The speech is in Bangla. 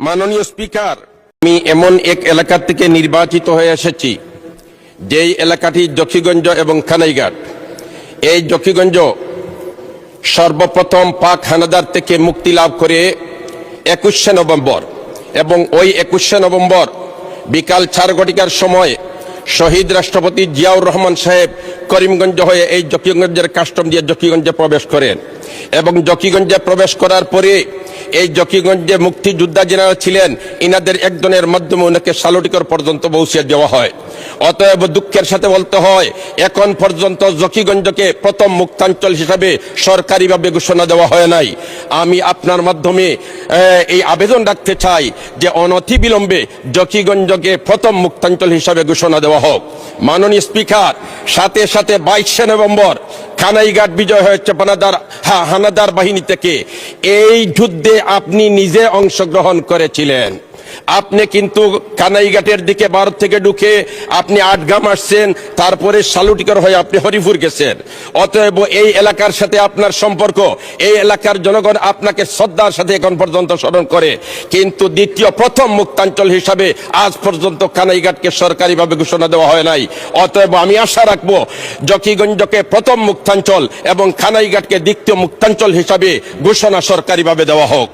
মাননীয় স্পিকার, আমি এমন এক এলাকা থেকে নির্বাচিত হয়ে এসেছি যেই এলাকাটি জকিগঞ্জ এবং কানাইঘাট। এই জকিগঞ্জ সর্বপ্রথম পাক হানাদার থেকে মুক্তি লাভ করে 21শে নভেম্বর, এবং ওই 21শে নভেম্বর বিকাল 4 ঘটিকার সময় শহীদ রাষ্ট্রপতি জিয়াউর রহমান সাহেব করিমগঞ্জ হয়ে এই জকিগঞ্জের কাস্টম দিয়ে জকিগঞ্জে প্রবেশ করেন, এবং জকিগঞ্জে প্রবেশ করার পরে এই জকিগঞ্জে মুক্তিযোদ্ধা যারা ছিলেন ইনাদের একজনের মাধ্যমে ওনাকে সালুটিকর পর্যন্ত পৌঁছে দেওয়া হয়। অতএব দুঃখের সাথে বলতে হয়, এখন পর্যন্ত জকিগঞ্জকে প্রথম মুক্তাঞ্চল হিসাবে সরকারিভাবে ঘোষণা দেওয়া হয় নাই। আমি আপনার মাধ্যমে এই আবেদন রাখতে চাই যে অনতিবিলম্বে জকিগঞ্জকে প্রথম মুক্তাঞ্চল হিসাবে ঘোষণা দেওয়া হোক। মাননীয় স্পিকার, সাথে সাথে 22শে নভেম্বর কানাইঘাট বিজয় হয়েছে হানাদার বাহিনী থেকে। এই যুদ্ধে আপনি নিজে অংশগ্রহণ করেছিলেন। আপনি কিন্তু কানাইঘাটের দিকে ভারত থেকে ঢুকে আপনি আটগাম আসছেন, তারপরে সালুটিকর হয়ে আপনি হরিপুর গেছেন। অতএব এই এলাকার সাথে আপনার সম্পর্ক, এই এলাকার জনগণ আপনাকে শ্রদ্ধার সাথে এখন পর্যন্ত স্মরণ করে, কিন্তু প্রথম মুক্তাঞ্চল হিসাবে আজ পর্যন্ত কানাইঘাটকে সরকারিভাবে ঘোষণা দেওয়া হয় নাই। অতএব আমি আশা রাখবো জকিগঞ্জকে প্রথম মুক্তাঞ্চল এবং কানাইঘাটকে দ্বিতীয় মুক্তাঞ্চল হিসাবে ঘোষণা সরকারিভাবে দেওয়া হোক।